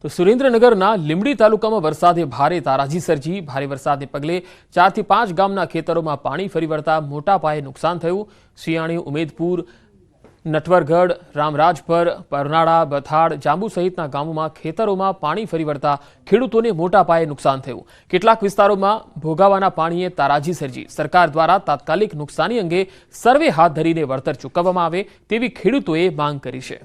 તો સુરેન્દ્રનગરના લીંબડી તાલુકામાં વરસાદે ભારે તારાજી સર્જી। ભારે વરસાદને પગલે 4 થી 5 ગામના ખેતરોમાં પાણી ફરી વળતા મોટા પાયે નુકસાન થયું। સિયાણી, ઉમેદપુર, નટવરગઢ, રામરાજપર, પરનાળા, બથાડ, જાંબુ સહિતના ગામોમાં ખેતરોમાં પાણી ફરી વળતા ખેડૂતોને મોટા પાયે નુકસાન થયું। કેટલાક વિસ્તારોમાં ભોગાવાના પાણીએ તારાજી સર્જી। સરકાર દ્વારા તાત્કાલિક નુકસાની અંગે સર્વે હાથ ધરીને વળતર ચૂકવવામાં આવે તેવી ખેડૂતોએ માંગ કરી છે।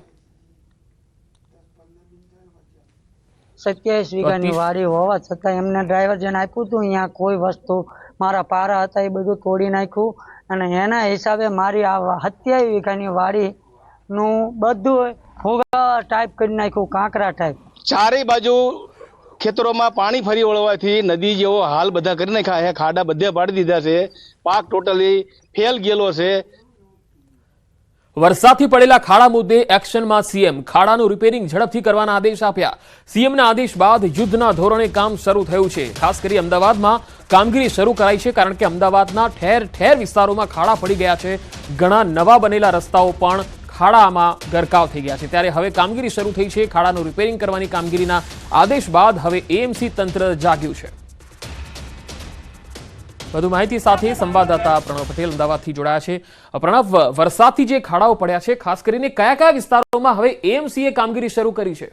27 વીઘાની વાડી હોવા છતાં એમને ડ્રાઈવર જેને આપ્યું હતું અહીંયા કોઈ વસ્તુ મારા પારા હતા એ બધું તોડી નાખ્યું અને એના હિસાબે મારી આ 27 વીઘાની વાડીનું બધું ભોગા ટાઈપ કરી નાખ્યું, કાંકરા ટાઈપ। ચારે બાજુ ખેતરોમાં પાણી ફરી વળવાથી નદી જેવો હાલ બધા કરી નાખ્યા છે। ખાડા બધે પાડી દીધા છે। પાક ટોટલી ફેલ ગયેલો છે। વરસાદથી પડેલા ખાડા મુદ્દે એક્શનમાં સીએમ। ખાડાનું રિપેરિંગ ઝડપથી કરવાના આદેશ આપ્યા। સીએમના આદેશ બાદ યુદ્ધના ધોરણે કામ શરૂ થયું છે। ખાસ કરી અમદાવાદમાં કામગીરી શરૂ કરાઈ છે, કારણ કે અમદાવાદના ઠેર ઠેર વિસ્તારોમાં ખાડા પડી ગયા છે। ઘણા નવા બનેલા રસ્તાઓ પણ ખાડામાં ગરકાવ થઈ ગયા છે। ત્યારે હવે કામગીરી શરૂ થઈ છે। ખાડાનું રિપેરિંગ કરવાની કામગીરીના આદેશ બાદ હવે એએમસી તંત્ર જાગ્યું છે। વધુ માહિતી સાથે સંવાદદાતા પ્રણવ પટેલ અમદાવાદથી જોડાયા છે। પ્રણવ, વરસાદથી જે ખાડાઓ પડ્યા છે, ખાસ કરીને કયા કયા વિસ્તારોમાં હવે એએમસીએ કામગીરી શરૂ કરી છે?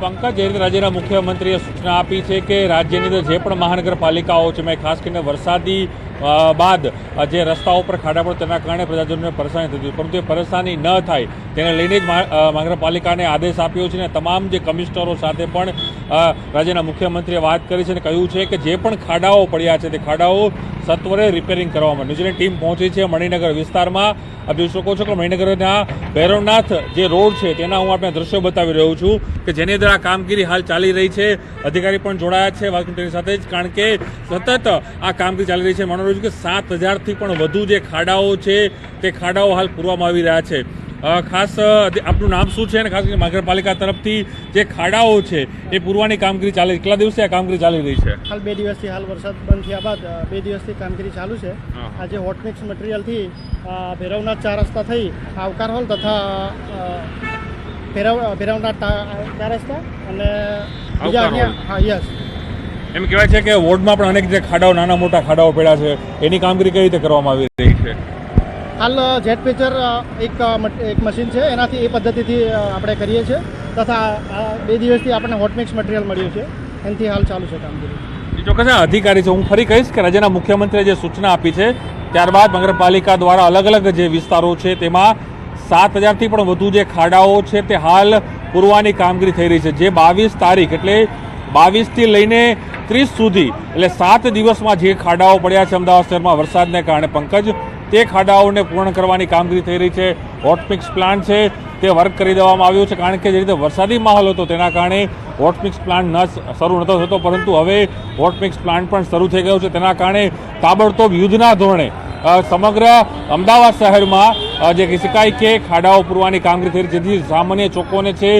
પંકજ, જે રીતે રાજ્યના મુખ્યમંત્રીએ સૂચના આપી છે કે રાજ્યની અંદર જે પણ મહાનગરપાલિકાઓ છે, મેં ખાસ કરીને વરસાદી બાદ જે રસ્તાઓ પર ખાડા પડે તેના કારણે પ્રજાજનોને પરેશાની થતી હતી, પરંતુ એ પરેશાની ન થાય તેને લઈને જ મહાનગરપાલિકાને આદેશ આપ્યો છે અને તમામ જે કમિશનરો સાથે પણ રાજ્યના મુખ્યમંત્રીએ વાત કરી છે અને કહ્યું છે કે જે પણ ખાડાઓ પડ્યા છે તે ખાડાઓ સત્વરે રિપેરિંગ કરવામાં। ન્યૂઝીલેન્ડ ટીમ પહોંચી છે મણિનગર વિસ્તારમાં। આપ જોઈ શકો છો કે મણિનગરના ભૈરવનાથ જે રોડ છે તેના હું આપણે દ્રશ્યો બતાવી રહ્યો છું કે જેની અંદર આ કામગીરી હાલ ચાલી રહી છે। અધિકારી પણ જોડાયા છે વાત તેની સાથે જ, કારણ કે સતત આ કામગીરી ચાલી રહી છે। માનો છું કે 7000થી પણ વધુ જે ખાડાઓ છે તે ખાડાઓ હાલ પૂરવામાં આવી રહ્યા છે। ખાસ આપનું નામ શું છે અને ખાસ કરીને મહાનગરપાલિકા તરફથી જે ખાડાઓ છે એ પૂરવાની કામગીરી ચાલે, કેટલા દિવસથી આ કામગીરી ચાલી રહી છે? હાલ 2 દિવસથી હાલ વરસાદ બંધ થયા બાદ 2 દિવસથી કામગીરી ચાલુ છે। આજે હોટ મિક્સ મટીરિયલથી ભૈરવનાથ 4 રસ્તા થઈ આવકાર હોલ તથા ભૈરવનાથ 4 રસ્તા અને બીજા હા યસ એમ કહેવાય છે કે વોર્ડમાં પણ અનેક જે ખાડાઓ, નાના મોટા ખાડાઓ પડ્યા છે, એની કામગીરી કઈ રીતે કરવામાં આવી રહી છે? હાલ જેટ પેચર એક મશીન છે, એનાથી એ પદ્ધતિથી આપણે કરીએ છીએ તથા 2 દિવસથી આપણને હોટ મિક્સ મટીરિયલ મળ્યું છે, એનાથી હાલ ચાલુ છે કામગીરી। ચોક્કસ અધિકારી છે, હું ફરી કહીશ કે રાજ્યના મુખ્યમંત્રીએ જે સૂચના આપી છે ત્યારબાદ મહાનગરપાલિકા દ્વારા અલગ અલગ જે વિસ્તારો છે તેમાં 7000થી પણ વધુ જે ખાડાઓ છે તે હાલ પૂરવાની કામગીરી થઈ રહી છે। જે 22 તારીખ એટલે 22થી લઈને 30 સુધી એટલે 7 દિવસમાં જે ખાડાઓ પડ્યા છે અમદાવાદ શહેરમાં વરસાદને કારણે, પંકજ, તે ખાડાઓને પૂર્ણ કરવાની કામગીરી થઈ રહી છે। હોટમિક્સ પ્લાન્ટ છે તે વર્ક કરી દેવામાં આવ્યું છે, કારણ કે જે રીતે વરસાદી માહોલ હતો તેના કારણે હોટમિક્સ પ્લાન્ટ શરૂ નહોતો થતો, પરંતુ હવે હોટમિક્સ પ્લાન્ટ પણ શરૂ થઈ ગયો છે। તેના કારણે તાબડતોબ યુદ્ધના ધોરણે સમગ્ર અમદાવાદ શહેરમાં જે કહી શકાય કે ખાડાઓ પૂરવાની કામગીરી થઈ રહી છે, જેથી સામાન્ય ચોકોને છે,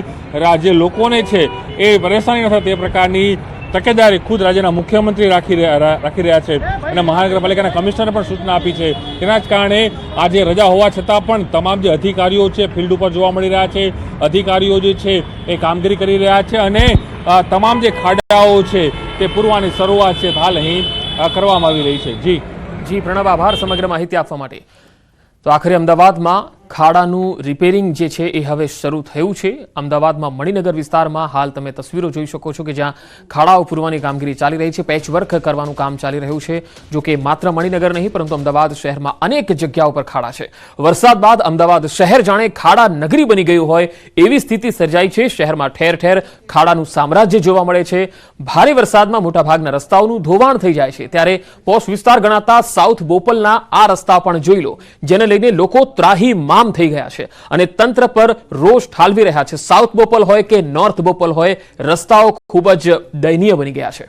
જે લોકોને છે એ પરેશાની ન થાય તે પ્રકારની તકેદારી ખુદ રાજ્યના મુખ્યમંત્રી રાખી રહ્યા છે અને મહાનગરપાલિકાના કમિશનરે પણ સૂચના આપી છે। તેના જ કારણે આજે રજા હોવા છતાં પણ તમામ જે અધિકારીઓ છે ફિલ્ડ ઉપર જોવા મળી રહ્યા છે। અધિકારીઓ જે છે એ કામગીરી કરી રહ્યા છે અને તમામ જે ખાડાઓ છે તે પૂરવાની શરૂઆત છે હાલ અહીં કરવામાં આવી રહી છે। જી પ્રણવ, આભાર સમગ્ર માહિતી આપવા માટે। તો આખરે અમદાવાદમાં ખાડાનું રિપેરિંગ જે છે એ હવે શરૂ થયું છે। અમદાવાદમાં મણિનગર વિસ્તારમાં હાલ તમે તસવીરો જોઈ શકો છો કે જ્યાં ખાડાઓ પૂરવાની કામગીરી ચાલી રહી છે, પેચવર્ક કરવાનું કામ ચાલી રહ્યું છે। જો કે માત્ર મણિનગર નહીં પરંતુ અમદાવાદ શહેરમાં અનેક જગ્યાઓ પર ખાડા છે। વરસાદ બાદ અમદાવાદ શહેર જાણે ખાડા નગરી બની ગયું હોય એવી સ્થિતિ સર્જાઈ છે। શહેરમાં ઠેર ઠેર ખાડાનું સામ્રાજ્ય જોવા મળે છે। ભારે વરસાદમાં મોટાભાગના રસ્તાઓનું ધોવાણ થઈ જાય છે। ત્યારે પોશ વિસ્તાર ગણાતા સાઉથ બોપલના આ રસ્તા પણ જોઈ લો, જેને લઈને લોકો ત્રાહીમામ થઈ ગયા છે અને તંત્ર પર રોષ ઠાલવી રહ્યા છે। સાઉથ બોપલ હોય કે નોર્થ બોપલ હોય, રસ્તાઓ ખૂબ જ દયનીય બની ગયા છે।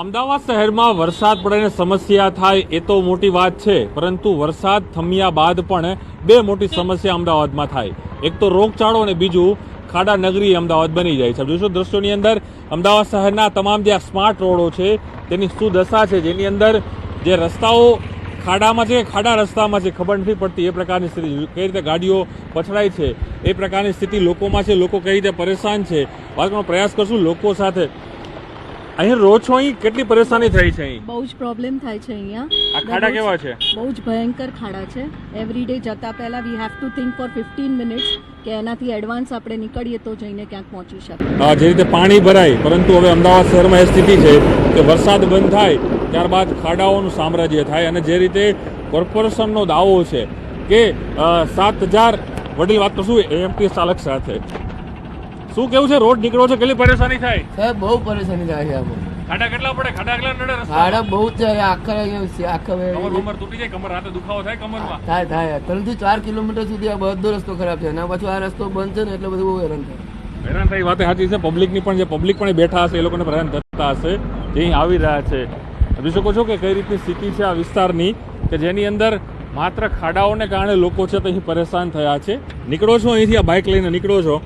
અમદાવાદ શહેરમાં વરસાદ પડે સમસ્યા થાય એ તો મોટી વાત છે, પરંતુ વરસાદ થમ્યા બાદ પણ 2 મોટી સમસ્યા અમદાવાદમાં થાય। એક તો રોગચાળો અને બીજું ખાડા નગરી અમદાવાદ બની જાય છે। જોશો દ્રશ્યોની અંદર અમદાવાદ શહેરના તમામ જે સ્માર્ટ રોડો છે તેની શું દશા છે, જેની અંદર જે રસ્તાઓ ખાડામાં છે ખાડા રસ્તામાં છે ખબર નથી પડતી એ પ્રકારની સ્થિતિ, કઈ રીતે ગાડીઓ પછડાય છે એ પ્રકારની સ્થિતિ લોકોમાં છે, લોકો કઈ રીતે પરેશાન છે, વાત કરવાનો પ્રયાસ કરશું લોકો સાથે. અહીં રહો છો, અહીં કેટલી પરેશાની થઈ છે? અહીં બહુ જ પ્રોબ્લેમ થાય છે. અહીંયા આ ખાડા કેવા છે? બહુ જ ભયંકર ખાડા છે. એવરી ડે જતા પહેલા we have to think for 15 minutes કે એનાથી એડવાન્સ આપણે નીકળીએ તો જઈને ક્યાંક પહોંચી શકીએ. જે રીતે પાણી ભરાય, પરંતુ હવે અમદાવાદ શહેરમાં એ સ્થિતિ છે કે વરસાદ બંધ થાય ત્યારબાદ ખાડાઓનું સામ્રાજ્ય થાય. અને જે રીતે કોર્પોરેશનનો દાવો છે કે 7,000 વડીલ વાત કરશું એએમટી ચાલક સાથે, શું કેવું છે? રોડ નીકળો છો, કેટલી પરેશાની થાય? સાહેબ બહુ પરેશાની થાય છે આમાં. ખાડા કેટલા પડે? ખાડા કેટલા નડે રસ્તા? ખાડા બહુ જ છે. આખા કમર તૂટી જાય, કમર રાતે દુખાવો થાય કમરમાં? થાય 3 થી 4 કિલોમીટર સુધી આ બધો રસ્તો ખરાબ છે. અને પાછું આ રસ્તો બંધ છે ને એટલે બધું બહુ હેરાન થાય. હેરાન થાય વાત સાચી છે. પબ્લિકની પણ જે પબ્લિક પણ બેઠા હશે એ લોકોને હેરાન થતા હશે જે અહીં આવી રહ્યા છે. જોઈ શકો છો કે કઈ રીતની સ્થિતિ છે આ વિસ્તારની કે જેની અંદર માત્ર ખાડાઓને કારણે લોકો છે તો અહીં પરેશાન થયા છે. નીકળો છો અહીંથી, આ બાઇક લઈને નીકળો છો,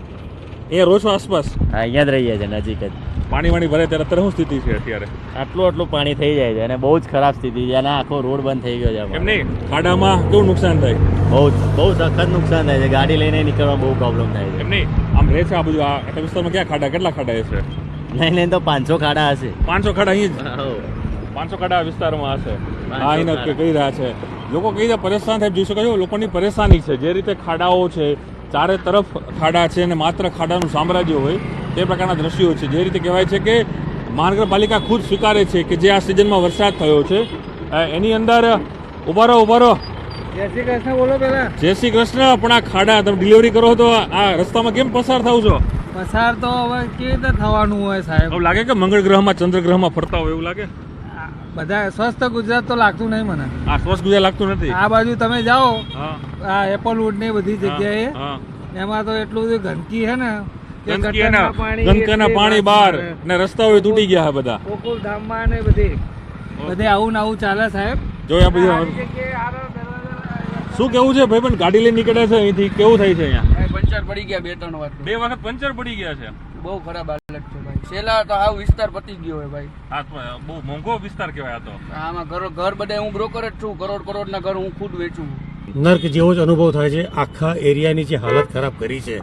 અહીંયા રહો છો આસપાસ? અહીંયા જ રહીએ છીએ, નજીક જ. પાણી વાણી ભરે ત્યારે અત્યારે શું સ્થિતિ છે અત્યારે? આટલું પાણી થઈ જાય છે અને બહુ જ ખરાબ સ્થિતિ છે અને આખો રોડ બંધ થઈ ગયો છે એમ અમારો. નહીં, ખાડામાં કેવું નુકસાન થાય? બહુ સખત નુકસાન થાય છે. ગાડી લઈને નીકળવા બહુ પ્રોબ્લેમ થાય છે. એમ નહીં, આમ રહે છે આ બધું આ વિસ્તારમાં ક્યાં ખાડા, કેટલા ખાડા છે? નહીં તો 500 ખાડા હશે. 500 ખાડા અહીં જ? 500 ખાડા આ વિસ્તારમાં હશે. હા, અહીં કહી રહ્યા છે લોકો, કઈ રીતે પરેશાન થાય જોઈ શકો છો. લોકોની પરેશાની છે જે રીતે ખાડાઓ છે, ચારે તરફ ખાડા છે અને માત્ર ખાડાનું સામ્રાજ્ય હોય તે પ્રકારના દ્રશ્યો છે. જે રીતે કહેવાય છે કે મહાનગરપાલિકા ખુદ સ્વીકારે છે કે જે આ સિઝનમાં વરસાદ થયો છે એની અંદર ઉભા રહો. જય શ્રી કૃષ્ણ બોલો પહેલા. જય શ્રી કૃષ્ણ. પણ આ ખાડા તમે ડિલિવરી કરો તો આ રસ્તામાં કેમ પસાર થાવ છો? પસાર તો હવે કેવી રીતે થવાનું હોય સાહેબ? એવું લાગે કે મંગળ ગ્રહમાં ચંદ્ર ગ્રહમાં ફરતા હોય એવું લાગે? બધા સ્વસ્થ ગુજરાત તો લાગતું નહીં મને. આ સ્વસ્થ ગુજરાત લાગતું નથી. આ બાજુ તમે જાઓ, હા, આ એપલવુડ ને બધી જગ્યાએ, હા, એમાં તો એટલું બધું ગંદકી છે ને કે ગંદકીના પાણી બહાર ને રસ્તાઓ તૂટી ગયા છે બધા. ગોકુલધામમાં ને બધે આવું ને આવું ચાલે સાહેબ. જોયા પછી શું કેવું છે ભાઈ? પણ ગાડી લઈને નીકળે છે અહીંથી, કેવું થાય છે અહીંયા? પંચર પડી ગયા 2-3 વાર. 2 વખત પંચર પડી ગયા છે. બહુ ખરાબ હાલત છે ભાઈ. છેલ્લા તો આવ વિસ્તાર પતી ગયો હોય ભાઈ. આ તો બહુ મોંઘો વિસ્તાર કહેવાય. આ તો આમાં ઘર બધા હું બ્રોકર જ છું. કરોડના ઘર હું ખુદ વેચું. નર્ક જેવો જ અનુભવ થાય છે. આખા એરિયાની જે હાલત ખરાબ કરી છે,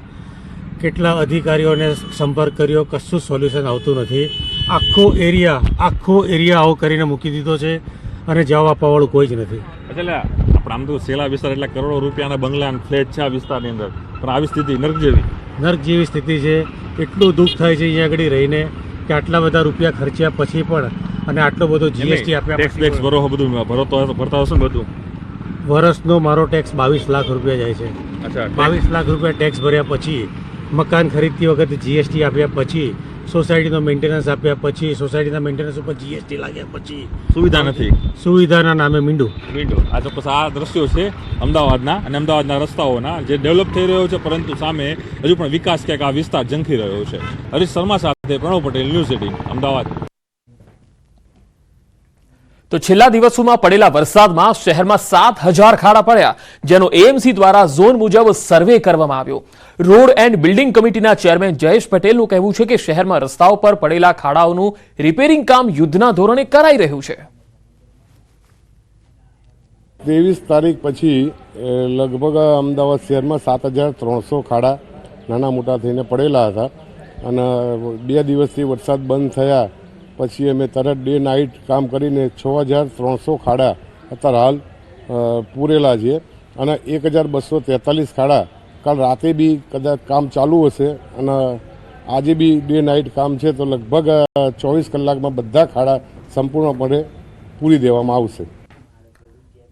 કેટલા અધિકારીઓને સંપર્ક કર્યો, કશું સોલ્યુશન આવતું નથી. આખો એરિયા આવો કરીને મૂકી દીધો છે અને જવાબ આપવાવાળું કોઈ જ નથી. એટલે આપણે આમ તો સેલા વિસ્તાર એટલે કરોડો રૂપિયાના બંગલા અને ફ્લેટ છે આ વિસ્તારની અંદર, પણ આવી સ્થિતિ નર્ક જેવી સ્થિતિ છે. એટલું દુઃખ થાય છે અહીંયા આગળ રહીને કે આટલા બધા રૂપિયા ખર્ચ્યા પછી પણ અને આટલો બધો જીએસટી આપ્યા ટેક્સ ભરો બધું ભરતા હશો ને બધું? વર્ષનો મારો ટેક્સ 22 લાખ રૂપિયા જાય છે. અચ્છા, 22 લાખ રૂપિયા ટેક્સ ભર્યા પછી, મકાન ખરીદતી વખતે જીએસટી આપ્યા પછી, સોસાયટીનો મેન્ટેનન્સ આપ્યા પછી, સોસાયટીના મેન્ટેનન્સ ઉપર જીએસટી લાગ્યા પછી સુવિધા નથી. સુવિધાના નામે મીંડું. આ ચોક્કસ આ દ્રશ્યો છે અમદાવાદના અને અમદાવાદના રસ્તાઓના જે ડેવલપ થઈ રહ્યો છે, પરંતુ સામે હજુ પણ વિકાસ ક્યાંક આ વિસ્તાર ઝંખી રહ્યો છે. હરીશ શર્મા સાથે પ્રણવ પટેલ, ન્યૂઝ 18 અમદાવાદ. તો છેલ્લા દિવસોમાં પડેલા વરસાદમાં શહેરમાં 7,000 ખાડા પડ્યા, જેનો એએમસી દ્વારા ઝોન મુજબ સર્વે કરવામાં આવ્યો. રોડ એન્ડ બિલ્ડિંગ કમિટીના ચેરમેન જયેશ પટેલનું કહેવું છે કે શહેરમાં રસ્તાઓ પર પડેલા ખાડાઓનું રિપેરિંગ કામ યુદ્ધના ધોરણે કરાઈ રહ્યું છે. 23 તારીખ પછી લગભગ અમદાવાદ શહેરમાં 7,300 ખાડા નાના મોટા થઈને પડેલા હતા અને 2 દિવસથી વરસાદ બંધ થયા પછી અમે તરત ડે નાઇટ કામ કરીને 6,300 ખાડા અત્યારે હાલ પૂરેલા છે અને 1,243 ખાડા કાલ રાતે બી કદાચ કામ ચાલુ હશે અને આજે બી ડે નાઇટ કામ છે તો લગભગ 24 કલાકમાં બધા ખાડા સંપૂર્ણપણે પૂરી દેવામાં આવશે.